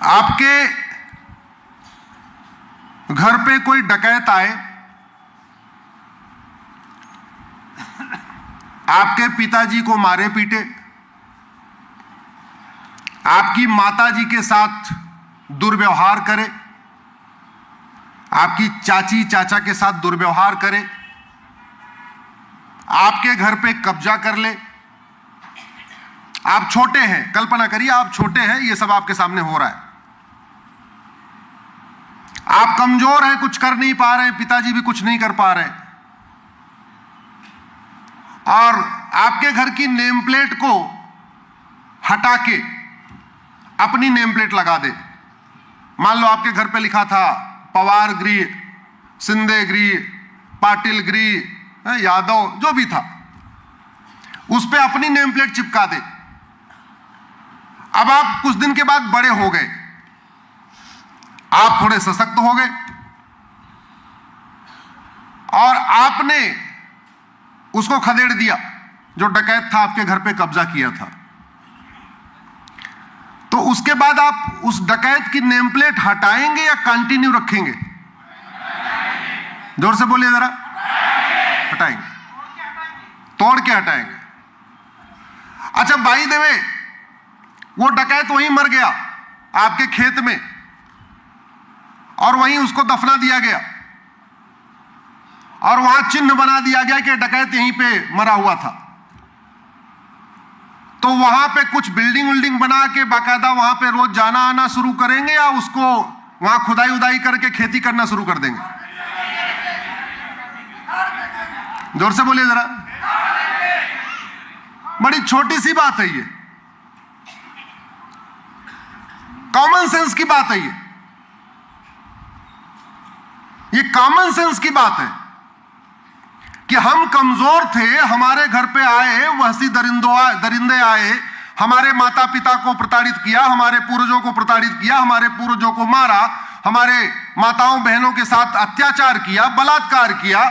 आपके घर पे कोई डकैत आए, आपके पिताजी को मारे पीटे, आपकी माताजी के साथ दुर्व्यवहार करे, आपकी चाची चाचा के साथ दुर्व्यवहार करे, आपके घर पे कब्जा कर ले। आप छोटे हैं, कल्पना करिए आप छोटे हैं, ये सब आपके सामने हो रहा है। आप कमजोर हैं, कुछ कर नहीं पा रहे, पिताजी भी कुछ नहीं कर पा रहे, और आपके घर की नेम प्लेट को हटा के अपनी नेम प्लेट लगा दे। मान लो आपके घर पे लिखा था पवार गृह, सिंधे गृह, पाटिल गृह, यादव, जो भी था, उस पे अपनी नेम प्लेट चिपका दे। अब आप कुछ दिन के बाद बड़े हो गए, आप थोड़े सशक्त हो गए और आपने उसको खदेड़ दिया जो डकैत था, आपके घर पे कब्जा किया था। तो उसके बाद आप उस डकैत की नेम प्लेट हटाएंगे या कंटिन्यू रखेंगे? जोर से बोलिए जरा। हटाएंगे, तोड़ के हटाएंगे। अच्छा, बाई द वे, वो डकैत वहीं मर गया आपके खेत में और वहीं उसको दफना दिया गया और वहां चिन्ह बना दिया गया कि डकैत यहीं पे मरा हुआ था। तो वहां पे कुछ बिल्डिंग विल्डिंग बना के बाकायदा वहां पे रोज जाना आना शुरू करेंगे या उसको वहां खुदाई उदाई करके खेती करना शुरू कर देंगे? जोर से बोलिए जरा। बड़ी छोटी सी बात है, ये कॉमन सेंस की बात है, ये कॉमन सेंस की बात है कि हम कमजोर थे, हमारे घर पे आए वहशी दरिंदे आए, हमारे माता पिता को प्रताड़ित किया, हमारे पूर्वजों को प्रताड़ित किया, हमारे पूर्वजों को मारा, हमारे माताओं बहनों के साथ अत्याचार किया, बलात्कार किया,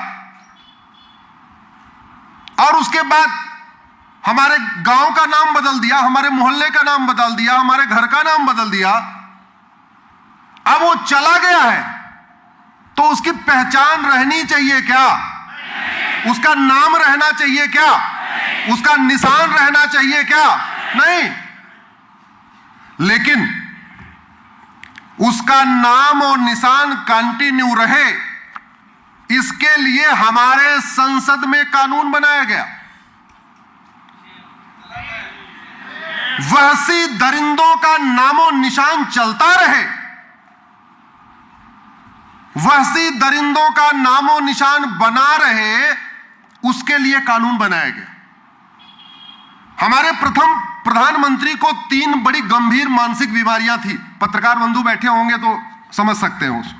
और उसके बाद हमारे गांव का नाम बदल दिया, हमारे मोहल्ले का नाम बदल दिया, हमारे घर का नाम बदल दिया। अब वो चला गया है तो उसकी पहचान रहनी चाहिए क्या? उसका नाम रहना चाहिए क्या? उसका निशान रहना चाहिए क्या? नहीं। लेकिन उसका नाम और निशान कंटिन्यू रहे, इसके लिए हमारे संसद में कानून बनाया गया। वहशी दरिंदों का नामो निशान चलता रहे, वहशी दरिंदों का नामो निशान बना रहे, उसके लिए कानून बनाया गया। हमारे प्रथम प्रधानमंत्री को 3 बड़ी गंभीर मानसिक बीमारियां थी। पत्रकार बंधु बैठे होंगे तो समझ सकते हैं उसको।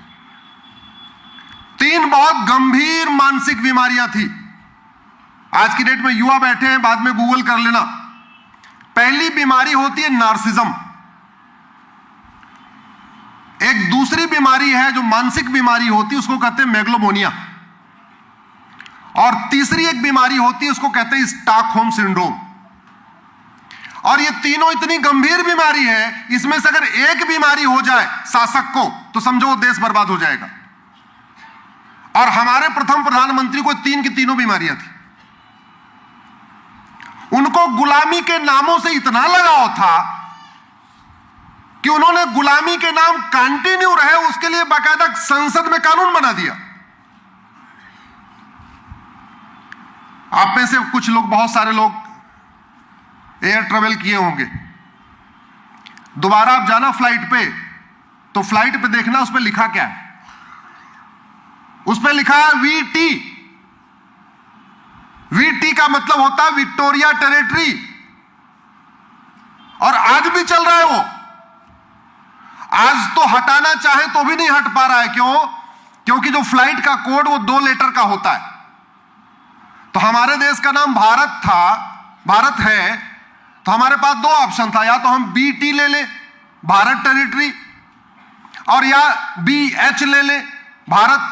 3 बहुत गंभीर मानसिक बीमारियां थी। आज की डेट में युवा बैठे हैं, बाद में गूगल कर लेना। पहली बीमारी होती है नार्सिज्म। एक दूसरी बीमारी है जो मानसिक बीमारी होती है, उसको कहते हैं मेगलोमोनिया। और तीसरी एक बीमारी होती है, उसको कहते हैं स्टॉकहोम सिंड्रोम। और ये तीनों इतनी गंभीर बीमारी है, इसमें से अगर एक बीमारी हो जाए शासक को तो समझो वो देश बर्बाद हो जाएगा। और हमारे प्रथम प्रधानमंत्री को 3 की तीनों बीमारियां थी। उनको गुलामी के नामों से इतना लगाव था कि उन्होंने गुलामी के नाम कंटिन्यू रहे, उसके लिए बाकायदा संसद में कानून बना दिया। आप में से कुछ लोग, बहुत सारे लोग एयर ट्रेवल किए होंगे। दोबारा आप जाना फ्लाइट पे, तो फ्लाइट पे देखना उस पे लिखा क्या है। उस पे लिखा है VT। VT का मतलब होता है विक्टोरिया टेरिटरी, और आज भी चल रहा है वो। आज तो हटाना चाहे तो भी नहीं हट पा रहा है। क्यों? क्योंकि जो फ्लाइट का कोड वो 2 लेटर का होता है। तो हमारे देश का नाम भारत था, भारत है, तो हमारे पास 2 ऑप्शन था, या तो हम BT ले लें, भारत टेरिटरी, और या BH ले लें, भारत।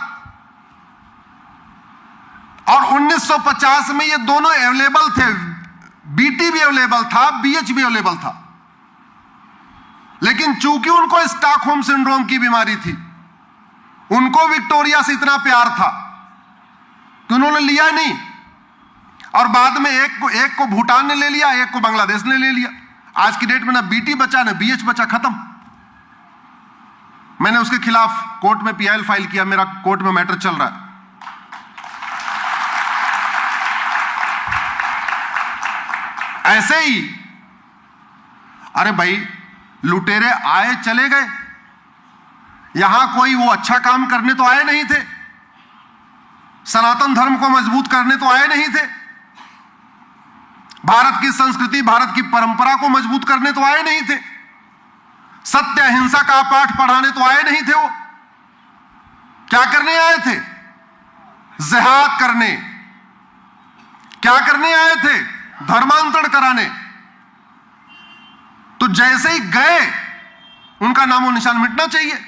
और 1950 में ये दोनों अवेलेबल थे, BT भी अवेलेबल था, BH भी अवेलेबल था। लेकिन चूंकि उनको स्टॉकहोम सिंड्रोम की बीमारी थी, उनको विक्टोरिया से इतना प्यार था कि उन्होंने लिया नहीं, और बाद में एक को भूटान ने ले लिया, एक को बांग्लादेश ने ले लिया। आज की डेट में ना बीटी बचा ना बीएच बचा, खत्म। मैंने उसके खिलाफ कोर्ट में पीआईएल फाइल किया, मेरा कोर्ट में मैटर चल रहा है। ऐसे ही अरे भाई, लुटेरे आए चले गए, यहां कोई वो अच्छा काम करने तो आए नहीं थे, सनातन धर्म को मजबूत करने तो आए नहीं थे, भारत की संस्कृति भारत की परंपरा को मजबूत करने तो आए नहीं थे, सत्य अहिंसा का पाठ पढ़ाने तो आए नहीं थे। वो क्या करने आए थे? जिहाद करने। क्या करने आए थे? धर्मांतरण कराने। तो जैसे ही गए, उनका नामो निशान मिटना चाहिए।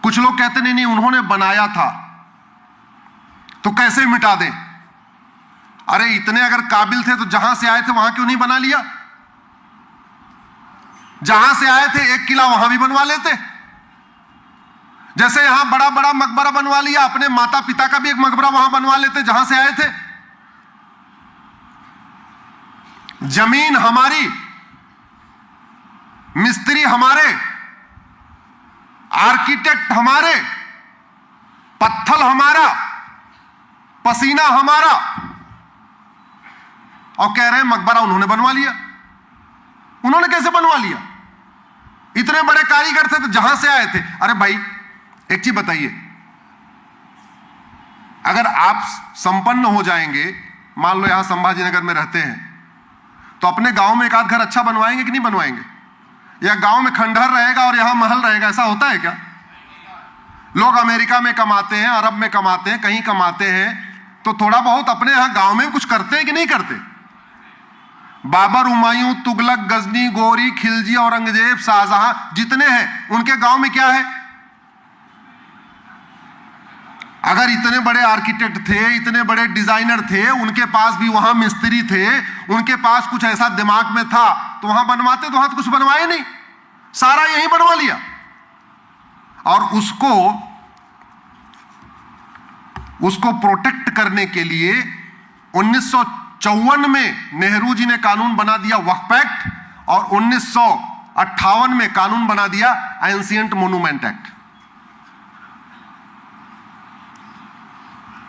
कुछ लोग कहते नहीं उन्होंने बनाया था तो कैसे मिटा दें। अरे इतने अगर काबिल थे तो जहां से आए थे वहां क्यों नहीं बना लिया? जहां से आए थे एक किला वहां भी बनवा लेते। जैसे यहां बड़ा बड़ा मकबरा बनवा लिया, अपने माता पिता का भी एक मकबरा वहां बनवा लेते जहां से आए थे। जमीन हमारी, मिस्त्री हमारे, आर्किटेक्ट हमारे, पत्थर हमारा, पसीना हमारा, और कह रहे हैं मकबरा उन्होंने बनवा लिया। उन्होंने कैसे बनवा लिया? इतने बड़े कारीगर थे तो जहां से आए थे। अरे भाई एक चीज बताइए, अगर आप संपन्न हो जाएंगे, मान लो यहां संभाजी नगर में रहते हैं, तो अपने गांव में एक आध घर अच्छा बनवाएंगे कि नहीं बनवाएंगे? या गांव में खंडहर रहेगा और यहां महल रहेगा? ऐसा होता है क्या? लोग अमेरिका में कमाते हैं, अरब में कमाते हैं, कहीं कमाते हैं, तो थोड़ा बहुत अपने यहां गांव में कुछ करते हैं कि नहीं करते? बाबर, हुमायूं, तुगलक, गजनी, गोरी, खिलजी, औरंगजेब, शाहजहां जितने हैं, उनके गांव में क्या है? अगर इतने बड़े आर्किटेक्ट थे, इतने बड़े डिजाइनर थे, उनके पास भी वहां मिस्त्री थे, उनके पास कुछ ऐसा दिमाग में था, तो वहां बनवाते। तो वहां तो कुछ बनवाए नहीं, सारा यहीं बनवा लिया। और उसको प्रोटेक्ट करने के लिए 1954 में नेहरू जी ने कानून बना दिया वक्फ एक्ट, और 1958 में कानून बना दिया एंशिएंट मोन्यूमेंट एक्ट।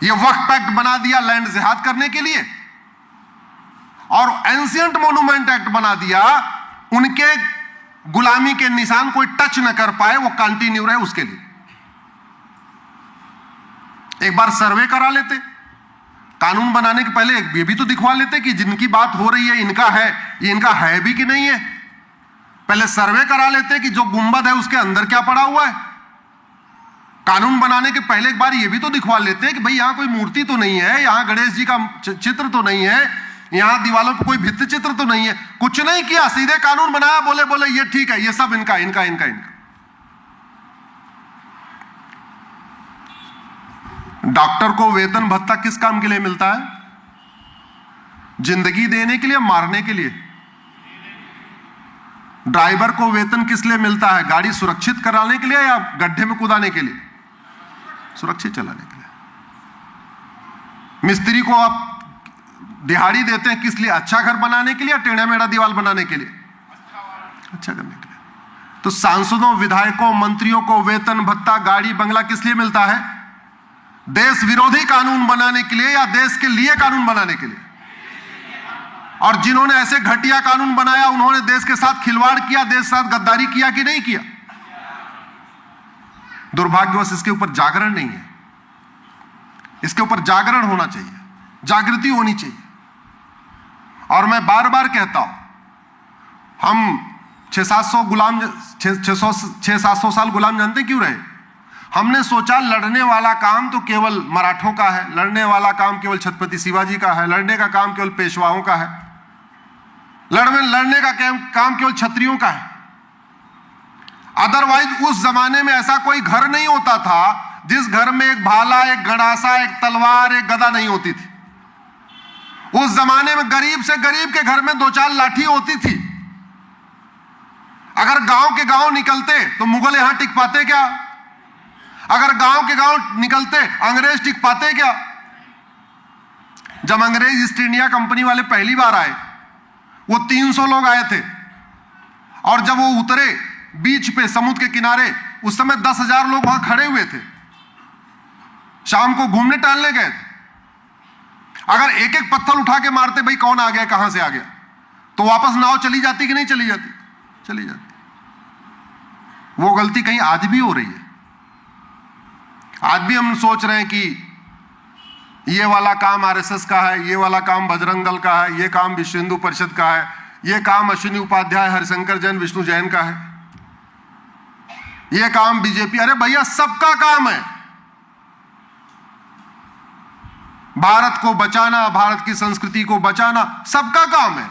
ये वक्फ एक्ट बना दिया लैंड जिहाद करने के लिए, और एंशिएंट मोन्यूमेंट एक्ट बना दिया उनके गुलामी के निशान कोई टच न कर पाए, वो कंटिन्यू रहे उसके लिए। एक बार सर्वे करा लेते, कानून बनाने के पहले ये भी तो दिखवा लेते कि जिनकी बात हो रही है इनका है, ये इनका है भी कि नहीं है। पहले सर्वे करा लेते कि जो गुंबद है उसके अंदर क्या पड़ा हुआ है। कानून बनाने के पहले एक बार ये भी तो दिखवा लेते कि भाई यहां कोई मूर्ति तो नहीं है, यहां गणेश जी का चित्र तो नहीं है, यहां दीवारों पर कोई भित्ति चित्र तो नहीं है। कुछ नहीं किया, सीधे कानून बनाया, बोले ये ठीक है, ये सब इनका इनका इनका इनका। डॉक्टर को वेतन भत्ता किस काम के लिए मिलता है? जिंदगी देने के लिए, मारने के लिए। ड्राइवर को वेतन किस लिए मिलता है? गाड़ी सुरक्षित कराने के लिए या गड्ढे में कूदाने के लिए? सुरक्षित चलाने के लिए। मिस्त्री को आप दिहाड़ी देते हैं किस लिए? अच्छा घर बनाने के लिए या टेढ़ा मेढ़ा दीवार बनाने के लिए? अच्छा करने के लिए। तो सांसदों, विधायकों, मंत्रियों को वेतन भत्ता, गाड़ी बंगला किस लिए मिलता है? देश विरोधी कानून बनाने के लिए या देश के लिए कानून बनाने के लिए? और जिन्होंने ऐसे घटिया कानून बनाया, उन्होंने देश के साथ खिलवाड़ किया, देश के साथ गद्दारी किया कि नहीं किया? दुर्भाग्यवश इसके ऊपर जागरण नहीं है। इसके ऊपर जागरण होना चाहिए, जागृति होनी चाहिए। और मैं बार बार कहता हूं, हम 600-700 साल गुलाम जानते क्यों रहे? हमने सोचा लड़ने वाला काम तो केवल मराठों का है, लड़ने वाला काम केवल छत्रपति शिवाजी का है, लड़ने का काम केवल पेशवाओं का है, लड़ने का काम केवल क्षत्रियों का है। अदरवाइज उस जमाने में ऐसा कोई घर नहीं होता था जिस घर में एक भाला, एक गड़ासा, एक तलवार, एक गदा नहीं होती थी। उस जमाने में गरीब से गरीब के घर में 2-4 लाठी होती थी। अगर गांव के गांव निकलते तो मुगल यहां टिक पाते क्या? अगर गांव के गांव निकलते अंग्रेज टिक पाते क्या? जब अंग्रेज ईस्ट इंडिया कंपनी वाले पहली बार आए, वो 300 लोग आए थे, और जब वो उतरे बीच पे समुद्र के किनारे, उस समय 10,000 लोग वहां खड़े हुए थे, शाम को घूमने टहलने गए थे। अगर एक एक पत्थर उठा के मारते, भाई कौन आ गया, कहां से आ गया, तो वापस नाव चली जाती कि नहीं चली जाती? चली जाती। वो गलती कहीं आज भी हो रही है। आज भी हम सोच रहे हैं कि ये वाला काम आरएसएस का है, ये वाला काम बजरंग दल का है, ये काम विश्व हिंदू परिषद का है, ये काम अश्विनी उपाध्याय, हरिशंकर जैन, विष्णु जैन का है, ये काम बीजेपी। अरे भैया, सबका काम है भारत को बचाना, भारत की संस्कृति को बचाना, सबका काम है।